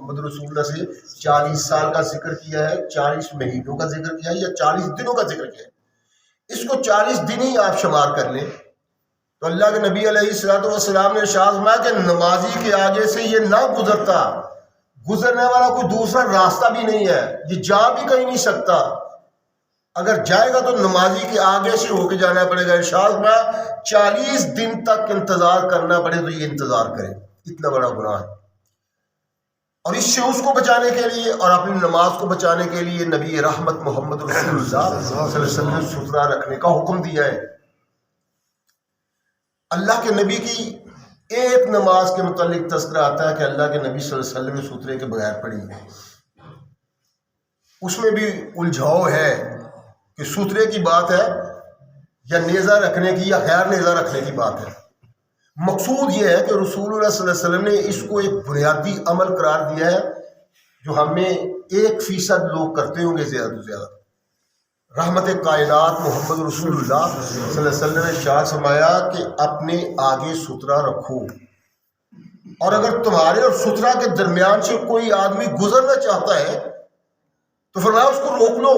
محمد رسول اللہ سے 40 سال کا ذکر کیا ہے، 40 مہینوں کا ذکر کیا ہے یا 40 دنوں کا ذکر کیا ہے؟ اس کو 40 دن ہی آپ شمار کر لیں تو اللہ کے نبی علیہ الصلوۃ والسلام نے ارشاد فرمایا کہ نمازی کے آگے سے یہ نہ گزرتا، گزرنے والا کوئی دوسرا راستہ بھی نہیں ہے، یہ جا بھی کہیں نہیں سکتا، اگر جائے گا تو نمازی کے آگے سے ہو کے جانا پڑے گا۔ ارشاد فرمایا 40 دن تک انتظار کرنا پڑے تو یہ انتظار کرے، اتنا بڑا گناہ ہے۔ اور اس سے اس کو بچانے کے لیے اور اپنی نماز کو بچانے کے لیے نبی رحمت محمد رسول اللہ صلی اللہ علیہ وسلم نے ستھرا رکھنے کا حکم دیا ہے۔ اللہ کے نبی کی ایک نماز کے متعلق تذکرہ آتا ہے کہ اللہ کے نبی صلی اللہ علیہ وسلم نے ستھرے کے بغیر پڑھی ہے، اس میں بھی الجھاؤ ہے کہ ستھرے کی بات ہے یا نیزہ رکھنے کی یا غیر نیزہ رکھنے کی بات ہے۔ مقصود یہ ہے کہ رسول اللہ صلی اللہ علیہ وسلم نے اس کو ایک بنیادی عمل قرار دیا ہے جو ہمیں 1% لوگ کرتے ہوں گے زیادہ سے زیادہ۔ رحمت کائنات محمد رسول اللہ صلی اللہ علیہ وسلم نے ارشاد فرمایا کہ اپنے آگے ستھرا رکھو، اور اگر تمہارے اور ستھرا کے درمیان سے کوئی آدمی گزرنا چاہتا ہے تو فرمایا اس کو روک لو۔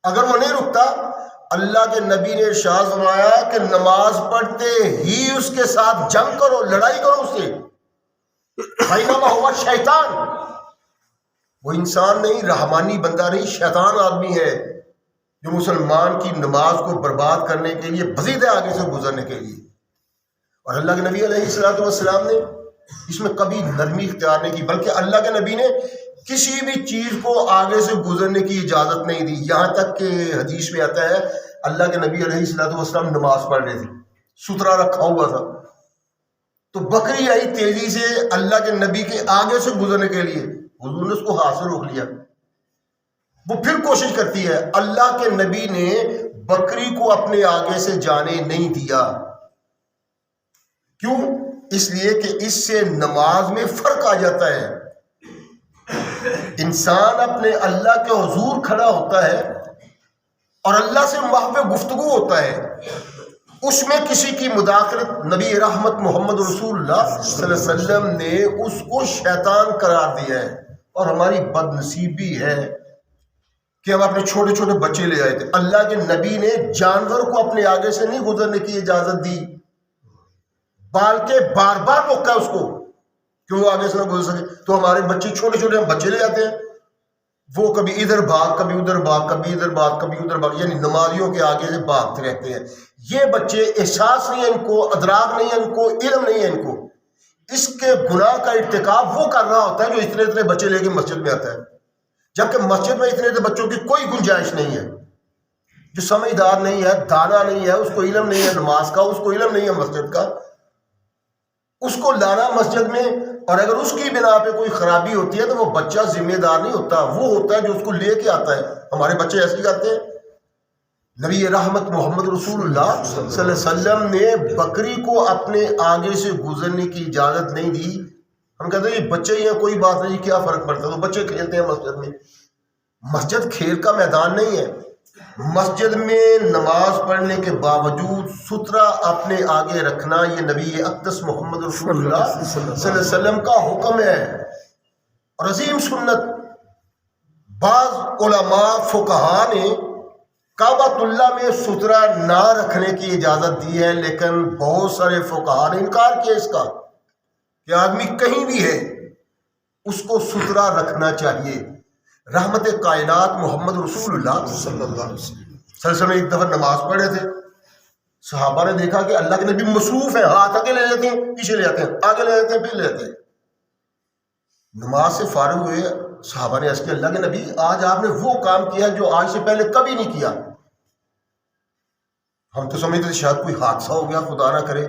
اگر وہ نہیں رکتا، اللہ کے نبی نے ارشاد فرمایا کہ نماز پڑھتے ہی اس کے ساتھ جنگ کرو، لڑائی کرو اس سے، بینما ہوا شیطان، وہ انسان نہیں، رحمانی بندہ نہیں، شیطان آدمی ہے جو مسلمان کی نماز کو برباد کرنے کے لیے مزید آگے سے گزرنے کے لیے۔ اور اللہ کے نبی علیہ الصلوۃ والسلام نے اس میں کبھی نرمی اختیار نہیں کی، بلکہ اللہ کے نبی نے کسی بھی چیز کو آگے سے گزرنے کی اجازت نہیں دی، یہاں تک کہ حدیث میں آتا ہے اللہ کے نبی علیہ الصلوۃ والسلام نماز پڑھ رہے تھے، ستھرا رکھا ہوا تھا، تو بکری آئی تیزی سے اللہ کے نبی کے آگے سے گزرنے کے لیے، حضور نے اس کو ہاتھ سے روک لیا، وہ پھر کوشش کرتی ہے، اللہ کے نبی نے بکری کو اپنے آگے سے جانے نہیں دیا۔ کیوں؟ اس لیے کہ اس سے نماز میں فرق آ جاتا ہے۔ انسان اپنے اللہ کے حضور کھڑا ہوتا ہے اور اللہ سے محو گفتگو ہوتا ہے، اس میں کسی کی مداخلت نبی رحمت محمد رسول اللہ صلی اللہ علیہ وسلم نے اس کو شیطان قرار دیا ہے۔ اور ہماری بد نصیبی ہے کہ ہم اپنے چھوٹے چھوٹے بچے لے آئے تھے، اللہ کے نبی نے جانور کو اپنے آگے سے نہیں گزرنے کی اجازت دی، بلکہ بار بار روکا اس کو کہ وہ آگے سے نہ گزر سکے۔ تو ہمارے بچے چھوٹے چھوٹے ہم بچے لے آتے ہیں، وہ کبھی ادھر بھاگ، کبھی ادھر بھاگ، کبھی ادھر بھاگ، کبھی ادھر بھاگ، یعنی نمازیوں کے آگے سے بھاگتے رہتے ہیں۔ یہ بچے احساس نہیں ہے ان کو، ادراک نہیں ہے ان کو، علم نہیں ہے ان کو، اس کے گناہ کا ارتکاب وہ کر رہا ہوتا ہے جو اتنے اتنے بچے لے کے مسجد میں آتا ہے، جبکہ مسجد میں اتنے اتنے بچوں کی کوئی گنجائش نہیں ہے۔ جو سمجھدار نہیں ہے، دانا نہیں ہے، اس کو علم نہیں ہے نماز کا، اس کو علم نہیں ہے مسجد کا، اس کو لانا مسجد میں، اور اگر اس کی بنا پہ کوئی خرابی ہوتی ہے تو وہ بچہ ذمہ دار نہیں ہوتا، وہ ہوتا ہے جو اس کو لے کے آتا ہے۔ ہمارے بچے ایسے ہی کرتے ہیں۔ نبی رحمت محمد رسول اللہ صلی اللہ علیہ وسلم نے بکری کو اپنے آگے سے گزرنے کی اجازت نہیں دی۔ ہم کہتے ہیں یہ بچے ہی ہیں، کوئی بات نہیں، کیا فرق پڑتا ہے، تو بچے کھیلتے ہیں مسجد میں۔ مسجد کھیل کا میدان نہیں ہے۔ مسجد میں نماز پڑھنے کے باوجود ستھرا اپنے آگے رکھنا یہ نبی اقدس محمد رسول اللہ صلی اللہ علیہ وسلم کا حکم ہے اور عظیم سنت۔ بعض علماء فقہا نے کعبۃ اللہ میں ستھرا نہ رکھنے کی اجازت دی ہے، لیکن بہت سارے فقہا نے انکار کیا اس کا کہ آدمی کہیں بھی ہے اس کو ستھرا رکھنا چاہیے۔ رحمت کائنات محمد رسول اللہ صلی اللہ علیہ وسلم ایک دفعہ نماز پڑھ رہے تھے، صحابہ نے دیکھا کہ اللہ کے نبی مصروف ہیں، ہاتھ آگے لے لیتے ہیں، پیچھے لے آتے ہیں، آگے لے لیتے ہیں، پھر لے لیتے ہیں۔ نماز سے فارغ ہوئے صحابہ نے عرض کیا، اللہ کے نبی آج آپ نے وہ کام کیا جو آج سے پہلے کبھی نہیں کیا۔ ہم تو سمجھتے تھے شاید کوئی حادثہ ہو گیا، خدا نہ کرے۔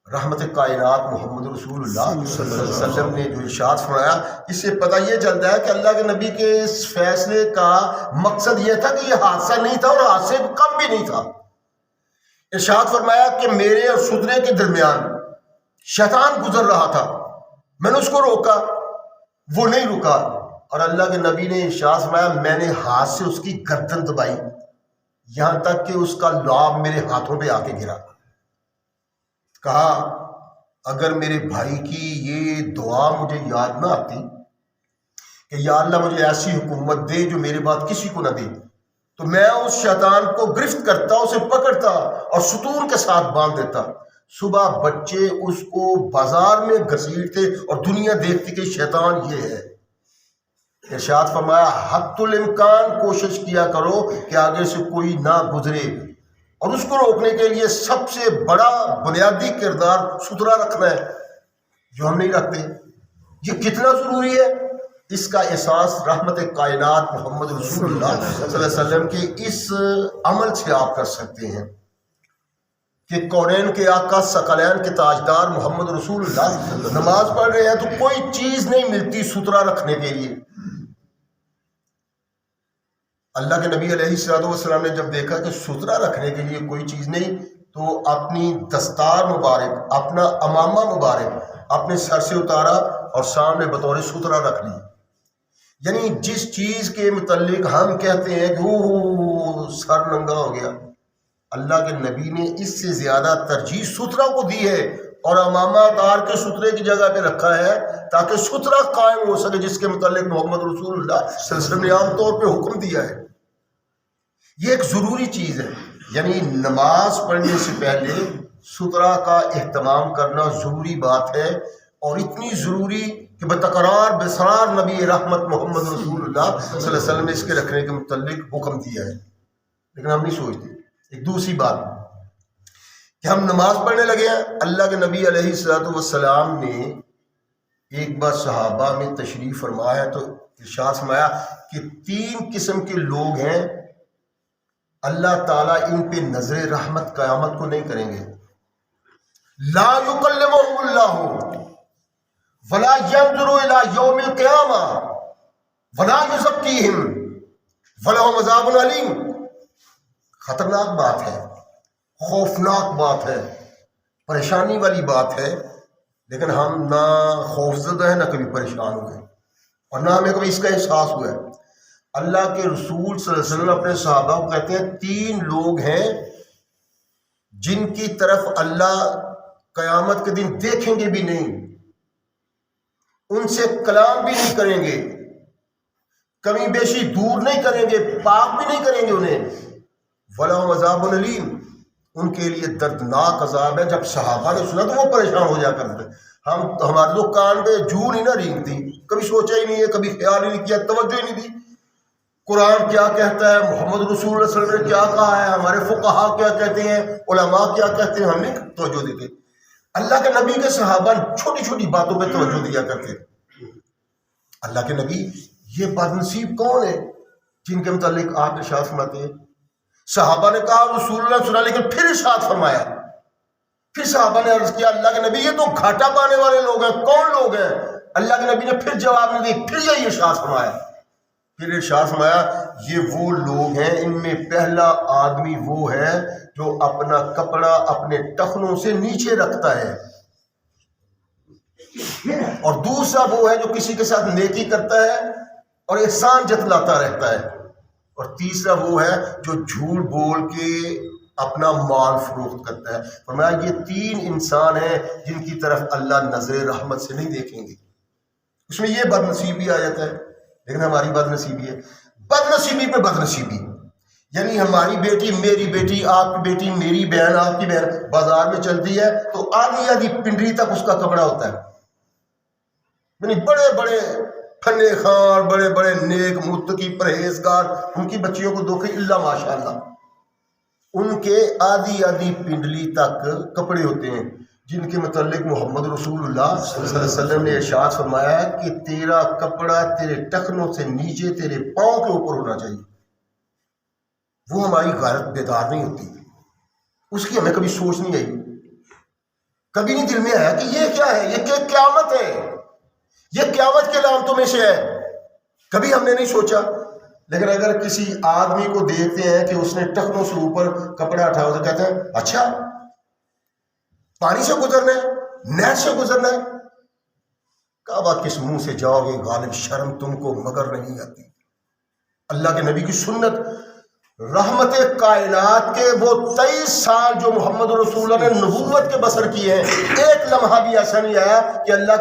رحمت کائنات محمد رسول اللہ صلی اللہ علیہ وسلم نے جو ارشاد فرمایا، اس سے پتہ یہ چلتا ہے کہ اللہ کے نبی کے اس فیصلے کا مقصد یہ تھا کہ یہ حادثہ نہیں تھا اور حادثے کم بھی نہیں تھا۔ ارشاد فرمایا کہ میرے اور ستھرے کے درمیان شیطان گزر رہا تھا، میں نے اس کو روکا، وہ نہیں رکا، اور اللہ کے نبی نے ارشاد فرمایا میں نے ہاتھ سے اس کی گردن دبائی یہاں تک کہ اس کا لعاب میرے ہاتھوں پہ آ کے گرا۔ کہا اگر میرے بھائی کی یہ دعا مجھے یاد نہ آتی کہ یا اللہ مجھے ایسی حکومت دے جو میرے بعد کسی کو نہ دے، تو میں اس شیطان کو گرفت کرتا، اسے پکڑتا اور ستون کے ساتھ باندھ دیتا۔ صبح بچے اس کو بازار میں گھسیٹتے اور دنیا دیکھتی کہ شیطان یہ ہے۔ ارشاد فرمایا حد الامکان کوشش کیا کرو کہ آگے سے کوئی نہ گزرے، اور اس کو روکنے کے لیے سب سے بڑا بنیادی کردار ستھرا رکھنا ہے، جو ہم نہیں رکھتے۔ یہ کتنا ضروری ہے، اس کا احساس رحمت کائنات محمد رسول اللہ صلی اللہ علیہ وسلم کے اس عمل سے آپ کر سکتے ہیں کہ کونین کے آقا ثقلین کے تاجدار محمد رسول اللہ نماز پڑھ رہے ہیں تو کوئی چیز نہیں ملتی ستھرا رکھنے کے لیے۔ اللہ کے نبی علیہ الصلوۃ والسلام نے جب دیکھا کہ ستھرا رکھنے کے لیے کوئی چیز نہیں، تو اپنی دستار مبارک، اپنا امامہ مبارک اپنے سر سے اتارا اور سامنے بطور ستھرا رکھ لی۔ یعنی جس چیز کے متعلق ہم کہتے ہیں کہ وہ سر ننگا ہو گیا، اللہ کے نبی نے اس سے زیادہ ترجیح ستھرا کو دی ہے، اور امامہ اتار کے ستھرے کی جگہ پہ رکھا ہے تاکہ ستھرا قائم ہو سکے، جس کے متعلق محمد رسول اللہ صلی اللہ علیہ وسلم نے عام طور پہ حکم دیا ہے۔ یہ ایک ضروری چیز ہے، یعنی نماز پڑھنے سے پہلے ستھرا کا اہتمام کرنا ضروری بات ہے، اور اتنی ضروری کہ بتقرار بسرار نبی رحمت محمد رسول اللہ صلی اللہ علیہ وسلم نے اس کے رکھنے کے متعلق حکم دیا ہے، لیکن ہم نہیں سوچتے۔ ایک دوسری بات کہ ہم نماز پڑھنے لگے ہیں، اللہ کے نبی علیہ الصلوۃ والسلام نے ایک بار صحابہ میں تشریف فرمایا تو ارشاد فرمایا کہ 3 قسم کے لوگ ہیں، اللہ تعالیٰ ان پہ نظر رحمت قیامت کو نہیں کریں گے۔ لا یکلمہم اللہ ولا ينظر الى یوم القیامہ ولا یزکیہم ولہم عذاب علیم۔ خطرناک بات ہے، خوفناک بات ہے، پریشانی والی بات ہے، لیکن ہم نہ خوفزدہ ہیں نہ کبھی پریشان ہوئے، اور نہ ہمیں کبھی اس کا احساس ہوا ہے۔ اللہ کے رسول صلی اللہ علیہ وسلم اپنے صحابہ کو کہتے ہیں 3 لوگ ہیں جن کی طرف اللہ قیامت کے دن دیکھیں گے بھی نہیں، ان سے کلام بھی نہیں کریں گے، کمی بیشی دور نہیں کریں گے، پاک بھی نہیں کریں گے انہیں، وَلَهُمْ عَذَابٌ عَلِيمٌ، ان کے لیے دردناک عذاب ہے۔ جب صحابہ نے سنا تو وہ پریشان ہو جا کرتے، ہمارے تو کان پہ جوں نہیں نہ رینگتی، کبھی سوچا ہی نہیں ہے، کبھی خیال ہی نہیں کیا، توجہ ہی نہیں دی۔ قرآن کیا کہتا ہے، محمد رسول اللہ صلی اللہ علیہ وسلم نے کیا کہا ہے، ہمارے فقہا کیا کہتے ہیں، علماء کیا کہتے ہیں، ہم نہیں توجہ دیتے۔ اللہ کے نبی کے صحابہ چھوٹی چھوٹی باتوں پہ توجہ دیا کرتے۔ اللہ کے نبی یہ بد نصیب کون ہے جن کے متعلق آپ ارشاد فرماتے ہیں؟ صحابہ نے کہا رسول اللہ سنا، لیکن پھر ارشاد فرمایا، پھر صحابہ نے عرض کیا اللہ کے نبی یہ تو گھاٹا پانے والے لوگ ہیں، کون لوگ ہیں؟ اللہ کے نبی نے پھر جواب نہیں دی، پھر یہی ارشاد فرمایا، پھر ارشاد فرمایا یہ وہ لوگ ہیں، ان میں پہلا آدمی وہ ہے جو اپنا کپڑا اپنے ٹخنوں سے نیچے رکھتا ہے، اور دوسرا وہ ہے جو کسی کے ساتھ نیکی کرتا ہے اور احسان جتلاتا رہتا ہے، اور تیسرا وہ ہے جو جھوٹ بول کے اپنا مال فروخت کرتا ہے۔ فرمایا یہ 3 انسان ہیں جن کی طرف اللہ نظر رحمت سے نہیں دیکھیں گے۔ اس میں یہ بد نصیبی آ جاتا ہے، لیکن ہماری بد نصیبی ہے، بد نصیبی پہ بد نصیبی، یعنی ہماری بیٹی، میری بیٹی، آپ کی بیٹی، میری بہن، آپ کی بہن بازار میں چلتی ہے تو آدھی آدھی پنڈری تک اس کا کپڑا ہوتا ہے، یعنی بڑے بڑے فن خان، بڑے بڑے نیک متقی پرہیزگار، ان کی بچیوں کو دیکھیں اللہ ماشاء اللہ، ان کے آدھی آدھی پنڈلی تک کپڑے ہوتے ہیں، جن کے متعلق محمد رسول اللہ صلی اللہ علیہ وسلم نے ارشاد فرمایا ہے کہ تیرا کپڑا تیرے ٹخنوں سے نیچے تیرے پاؤں کے اوپر ہونا چاہیے۔ وہ ہماری غیرت بیدار نہیں ہوتی، اس کی ہمیں کبھی سوچ نہیں آئی، کبھی نہیں دل میں آیا کہ یہ کیا ہے، یہ قیامت ہے، یہ قیامت کے علامتوں میں سے ہے، کبھی ہم نے نہیں سوچا۔ لیکن اگر کسی آدمی کو دیکھتے ہیں کہ اس نے ٹخنوں سے اوپر کپڑا اٹھایا تو کہتے ہیں اچھا پانی سے گزرنا ہے، نہر سے گزرنا ہے، کعبہ کس منہ سے جاؤ گے غالب، شرم تم کو مگر نہیں آتی۔ اللہ کے نبی کی سنت رحمت کائنات کے وہ 23 سال جو محمد رسول اللہ نے نبوت کے بسر کیے ہیں، ایک لمحہ بھی ایسا نہیں آیا کہ اللہ کے